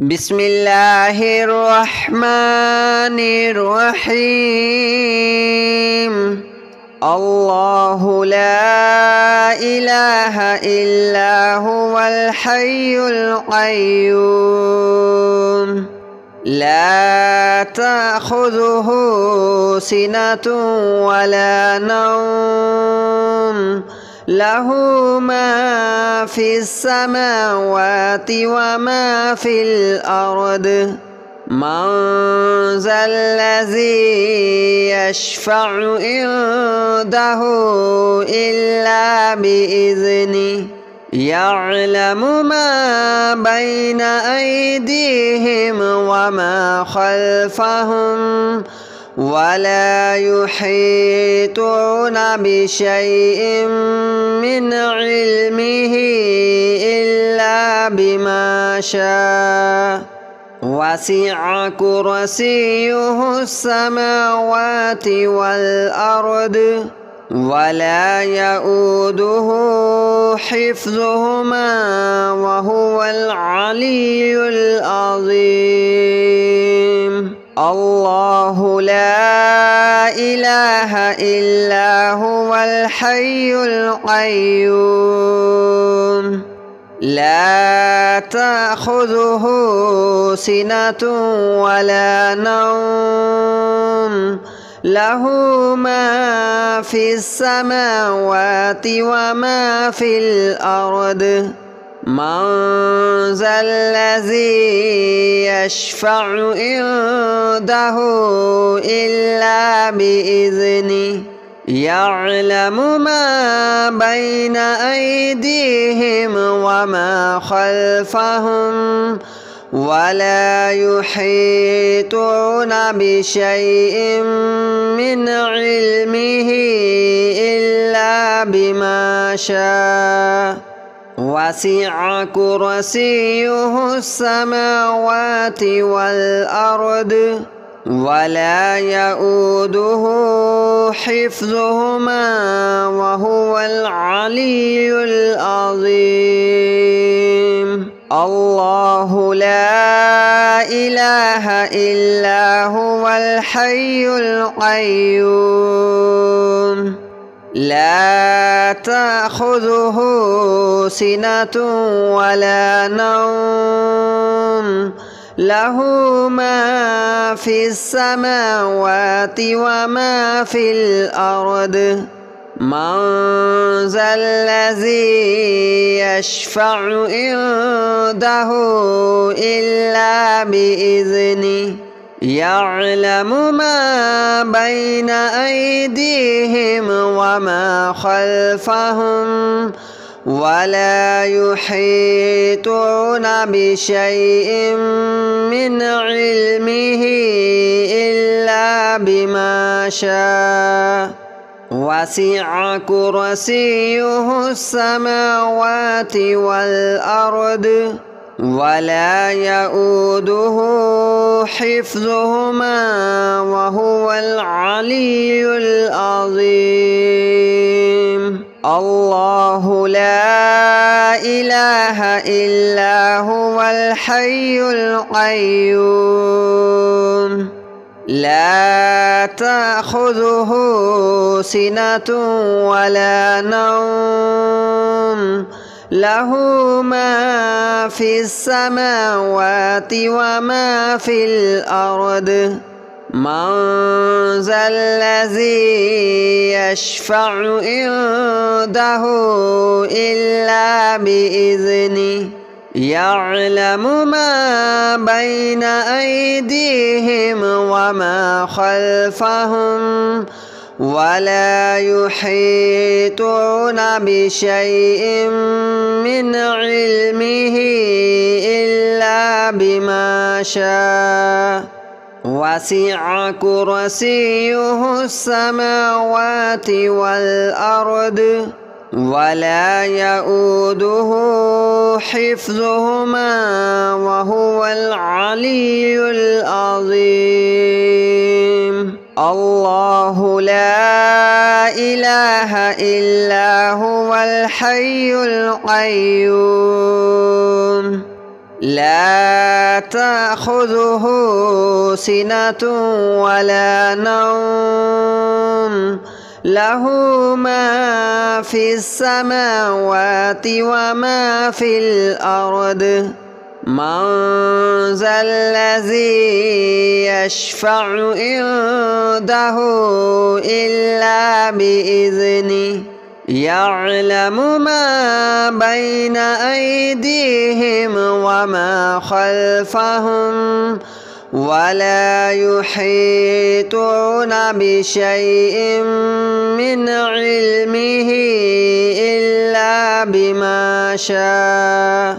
بسم الله الرحمن الرحيم. الله لا إله إلا هو الحي القيوم لا تأخذه سنة ولا نوم له ما في السماوات وما في الأرض من ذا الذي يشفع عنده إلا بإذنه يعلم ما بين أيديهم وما خلفهم ولا يحيطون بشيء من علمه إلا بما شاء وسع كرسيه السماوات والأرض ولا يؤوده حفظهما وهو العلي العظيم. الله لا إله إلا هو الحي القيوم لا تأخذه سنة ولا نوم له ما في السماوات وما في الأرض من ذا الذي يشفع عنده إلا بإذنه يعلم ما بين أيديهم وما خلفهم ولا يحيطون بشيء من علمه إلا بما شاء وسع كرسيه السماوات والأرض ولا يؤوده حفظهما وهو العلي العظيم. الله لا إله إلا هو الحي القيوم لا تأخذه سنة ولا نوم له ما في السماوات وما في الأرض من ذا الذي يشفع عنده إلا بإذنه يعلم ما بين أيديهم وما خلفهم ولا يحيطون بشيء من علمه إلا بما شاء وسع كرسيه السماوات والأرض ولا يؤوده حفظهما وهو العلي العظيم. الله لا إله إلا هو الحي القيوم لا تأخذه سنة ولا نوم له ما في السماوات وما في الأرض من ذا الذي يشفع عنده إلا بإذنه يعلم ما بين أيديهم وما خلفهم ولا يحيطون بشيء من علمه إلا بما شاء وسع كرسيه السماوات والأرض ولا يؤوده حفظهما وهو العلي العظيم. الله لا إله إلا هو الحي القيوم لا تأخذه سنة ولا نوم له ما في السماوات وما في الأرض من ذا الذي يشفع عنده إلا بإذنه يعلم ما بين أيديهم وما خلفهم ولا يحيطون بشيء من علمه إلا بما شاء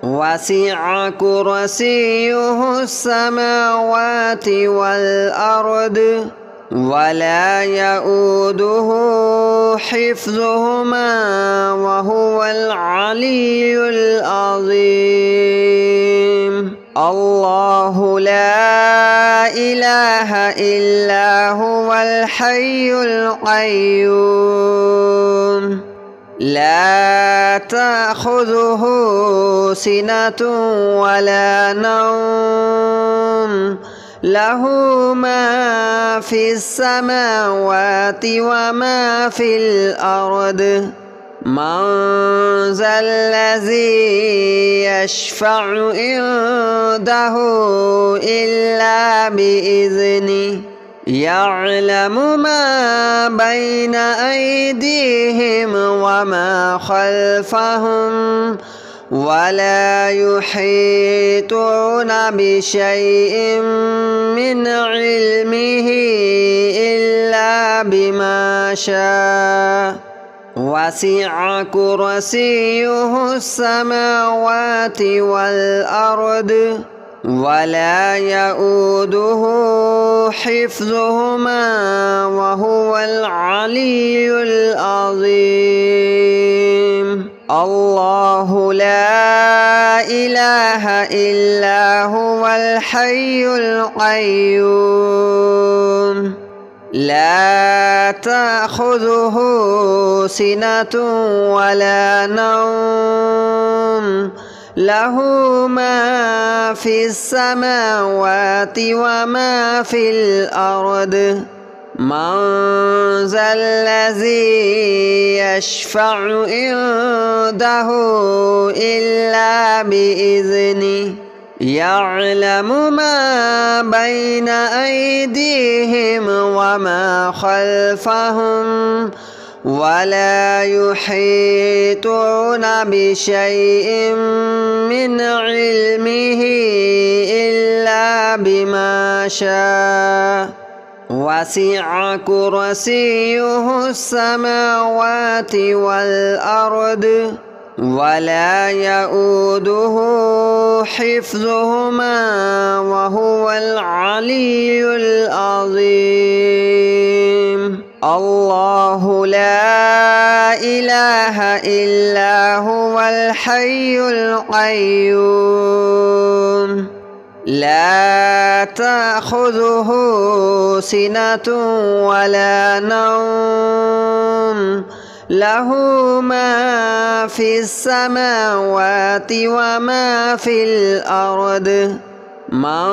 وسع كرسيه السماوات والأرض ولا يؤوده حفظهما وهو العلي العظيم الله لا إله إلا هو الحي القيوم لا تأخذه سنة ولا نوم له ما في السماوات وما في الأرض من ذا الذي يشفع عنده إلا بإذنه يعلم ما بين أيديهم وما خلفهم ولا يحيطون بشيء من علمه إلا بما شاء وسع كرسيه السماوات والأرض ولا يؤوده حفظهما وهو العلي العظيم الله لا إله إلا هو الحي القيوم لا تأخذه سنة ولا نوم له ما في السماوات وما في الأرض من ذا الذي يشفع عنده إلا بإذنه يعلم ما بين أيديهم وما خلفهم ولا يحيطون بشيء من علمه إلا بما شاء وسع كرسيه السماوات والأرض ولا يؤوده حفظهما وهو العلي العظيم الله لا إله إلا هو الحي القيوم لا تأخذه سنة ولا نوم له ما في السماوات وما في الأرض من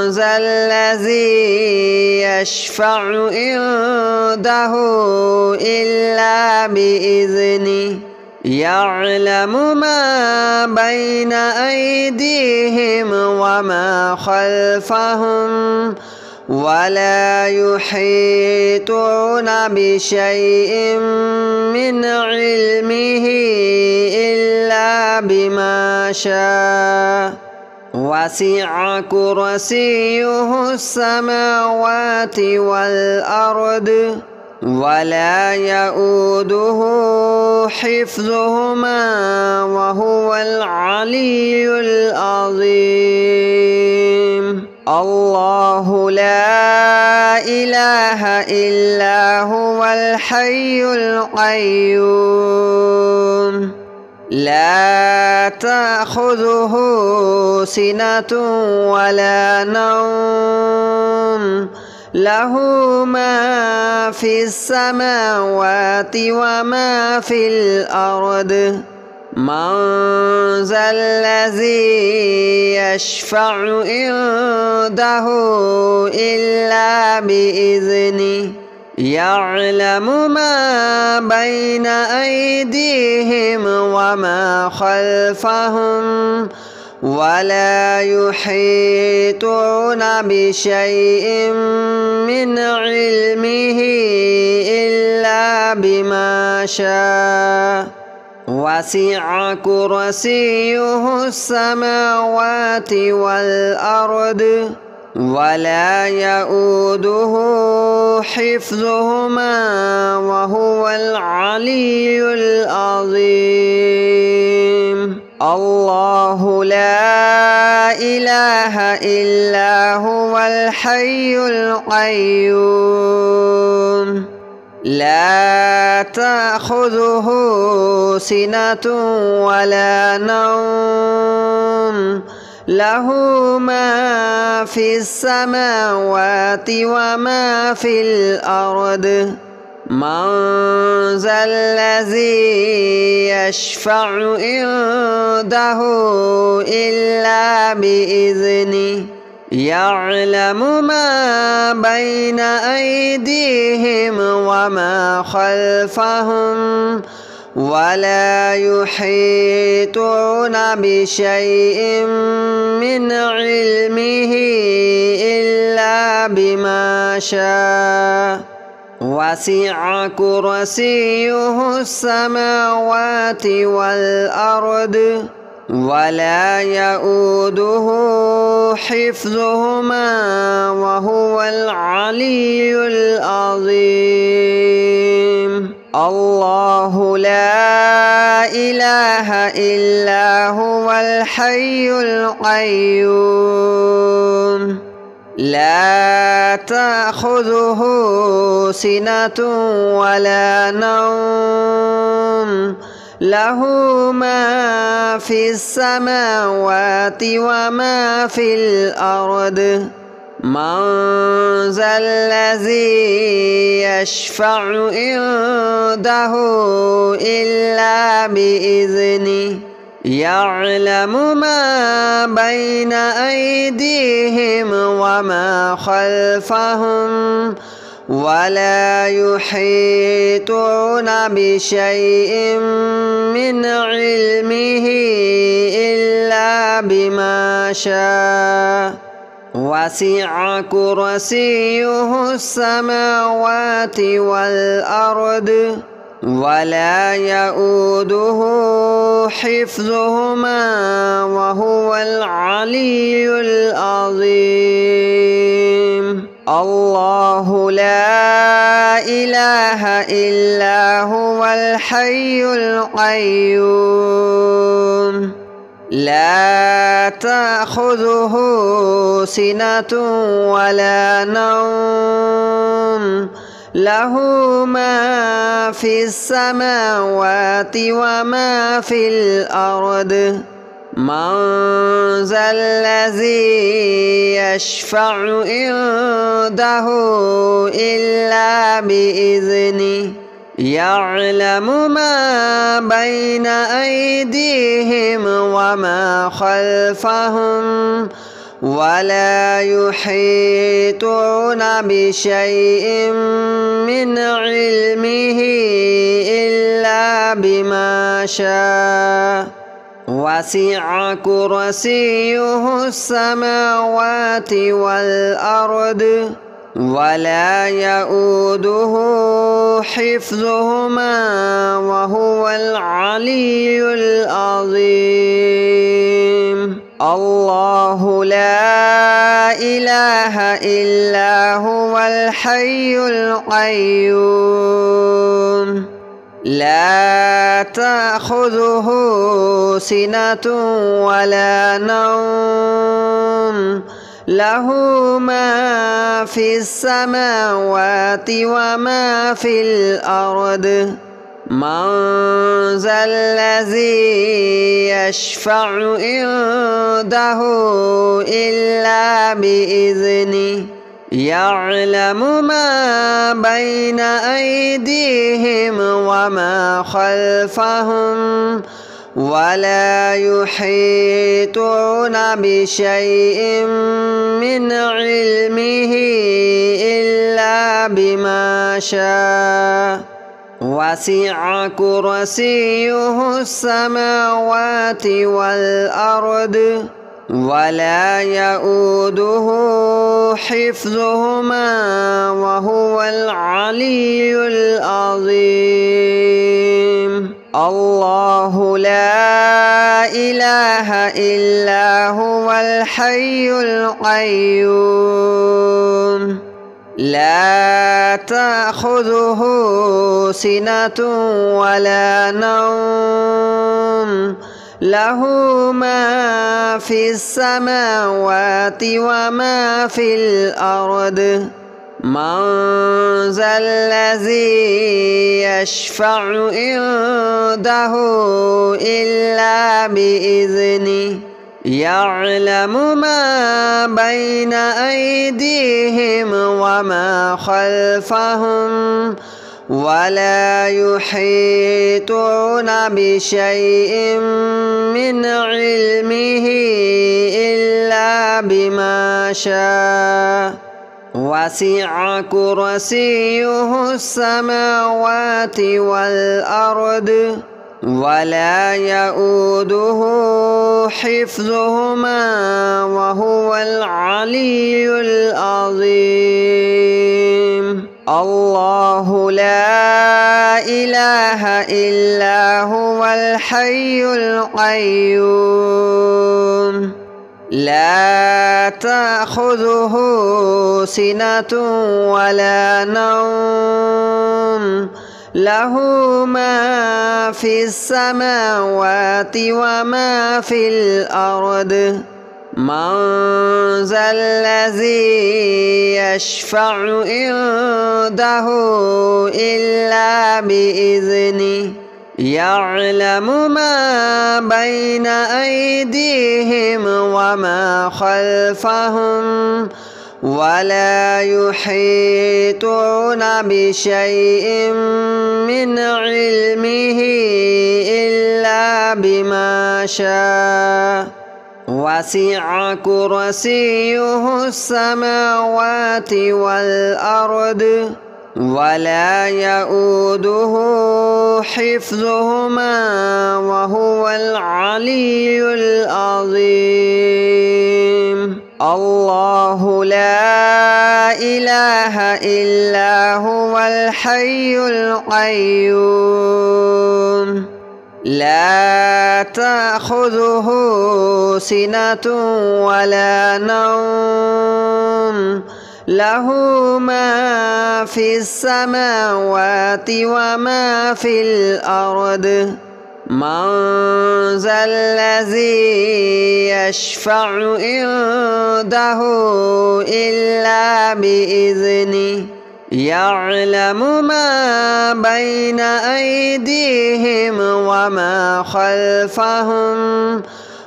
ذا الذي يشفع عنده إلا بإذنه يعلم ما بين أيديهم وما خلفهم ولا يحيطون بشيء من علمه إلا بما شاء وسع كرسيه السماوات والأرض ولا يؤوده حفظهما وهو العلي العظيم الله لا إله إلا هو الحي القيوم لا تأخذه سنة ولا نوم له ما في السماوات وما في الأرض من ذا الذي يشفع عنده إلا بإذنه يعلم ما بين أيديهم وما خلفهم ولا يحيطون بشيء من علمه إلا بما شاء وسع كرسيه السماوات والأرض ولا يؤوده حفظهما وهو العلي العظيم الله لا إله إلا هو الحي القيوم لا تأخذه سنة ولا نوم له ما في السماوات وما في الأرض من ذا الذي يشفع عنده إلا بإذنه يعلم ما بين أيديهم وما خلفهم ولا يحيطون بشيء من علمه إلا بما شاء وسع كرسيه السماوات والأرض ولا يؤوده حفظهما وهو العلي العظيم الله لا إله إلا هو الحي القيوم لا تأخذه سنة ولا نوم له ما في السماوات وما في الأرض من ذا الذي يشفع عنده إلا بإذنه يعلم ما بين أيديهم وما خلفهم ولا يحيطون بشيء من علمه إلا بما شاء وسع كرسيه السماوات والأرض ولا يؤوده حفظهما وهو العلي العظيم الله لا إله إلا هو الحي القيوم لا تأخذه سنة ولا نوم له ما في السماوات وما في الأرض من ذا الذي يشفع عنده إلا بإذنه يعلم ما بين أيديهم وما خلفهم ولا يحيطون بشيء من علمه إلا بما شاء وسع كرسيه السماوات والأرض ولا يؤوده حفظهما وهو العلي العظيم الله لا إله إلا هو الحي القيوم لا تأخذه سنة ولا نوم له ما في السماوات وما في الأرض من ذا الذي يشفع عنده إلا بإذنه يعلم ما بين أيديهم وما خلفهم ولا يحيطون بشيء من علمه إلا بما شاء وسع كرسيه السماوات والأرض ولا يؤوده حفظهما وهو العلي العظيم الله لا إله إلا هو الحي القيوم لا تأخذه سنة ولا نوم له ما في السماوات وما في الأرض من ذا الذي يشفع عنده إلا بإذنه يعلم ما بين أيديهم وما خلفهم ولا يحيطون بشيء من علمه إلا بما شاء وسع كرسيه السماوات والأرض ولا يؤوده حفظهما وهو العلي العظيم الله لا إله إلا هو الحي القيوم لا تأخذه سنة ولا نوم له ما في السماوات وما في الأرض من ذا الذي يشفع عنده إلا بإذنه يعلم ما بين أيديهم وما خلفهم ولا يحيطون بشيء من علمه إلا بما شاء وسع كرسيه السماوات والأرض ولا يؤوده حفظهما وهو العلي العظيم الله لا إله إلا هو الحي القيوم لا تأخذه سنة ولا نوم له ما في السماوات وما في الأرض من ذا الذي يشفع عنده إلا بإذنه يعلم ما بين أيديهم وما خلفهم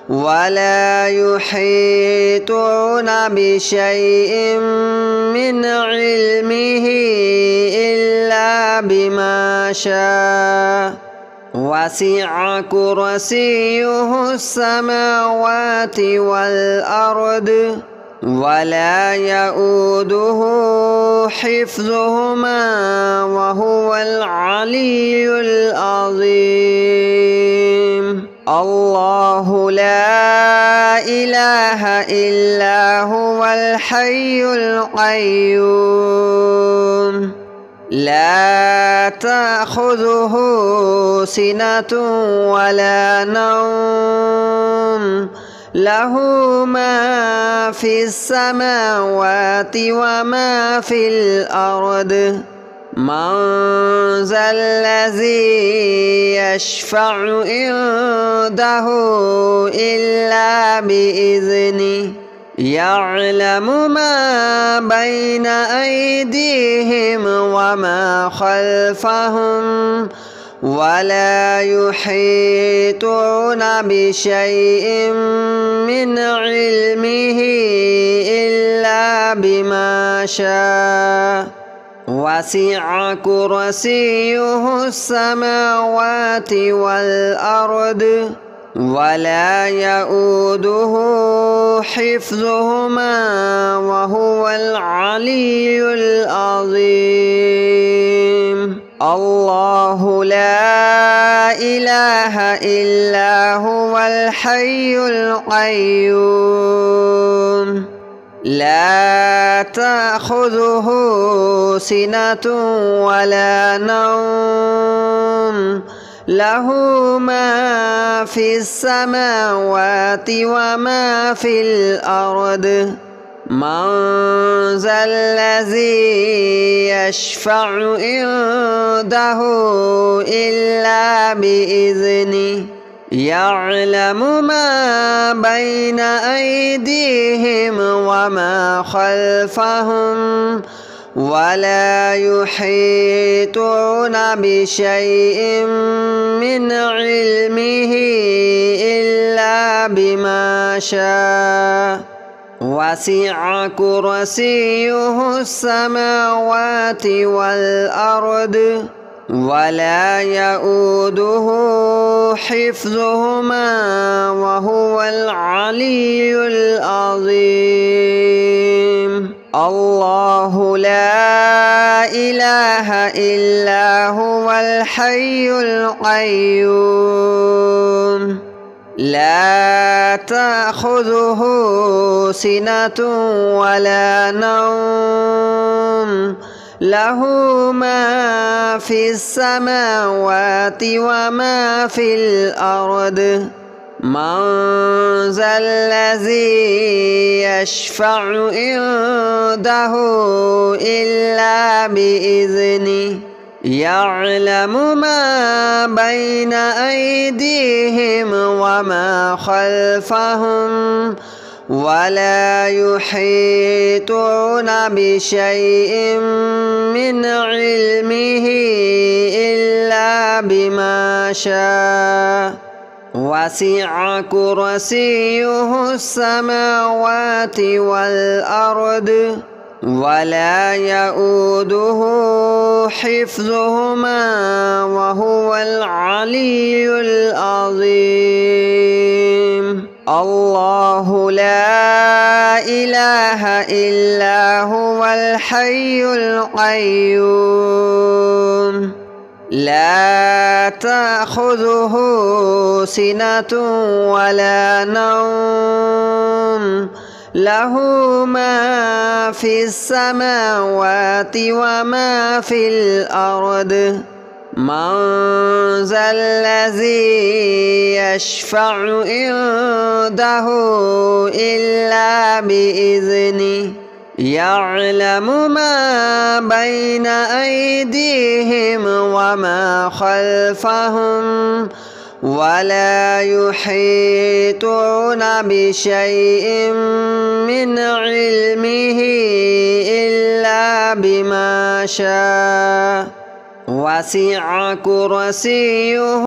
ولا يحيطون بشيء من علمه إلا بما شاء وسع كرسيه السماوات والأرض ولا يؤوده حفظهما وهو العلي العظيم الله لا إله إلا هو الحي القيوم لا تأخذه سنة ولا نوم له ما في السماوات وما في الأرض من ذا الذي يشفع عنده إلا بإذنه يعلم ما بين أيديهم وما خلفهم ولا يحيطون بشيء من علمه إلا بما شاء وسع كرسيه السماوات والأرض ولا يؤوده حفظهما وهو العلي العظيم. الله لا إله إلا هو الحي القيوم لا تأخذه سنة ولا نوم له ما في السماوات وما في الأرض من ذا الذي يشفع عنده إلا بإذنه يعلم ما بين أيديهم وما خلفهم ولا يحيطون بشيء من علمه إلا بما شاء وسع كرسيه السماوات والأرض ولا يؤوده حفظهما وهو العلي العظيم. الله لا إله إلا هو الحي القيوم لا تأخذه سنة ولا نوم له ما في السماوات وما في الأرض من ذا الذي يشفع عنده إلا بإذنه يعلم ما بين أيديهم وما خلفهم ولا يحيطون بشيء من علمه إلا بما شاء وسع كرسيه السماوات والأرض ولا يؤوده حفظهما وهو العلي العظيم. الله لا إله إلا هو الحي القيوم لا تأخذه سنة ولا نوم له ما في السماوات وما في الأرض من ذا الذي يشفع عنده إلا بإذنه يعلم ما بين أيديهم وما خلفهم ولا يحيطون بشيء من علمه إلا بما شاء وسع كرسيه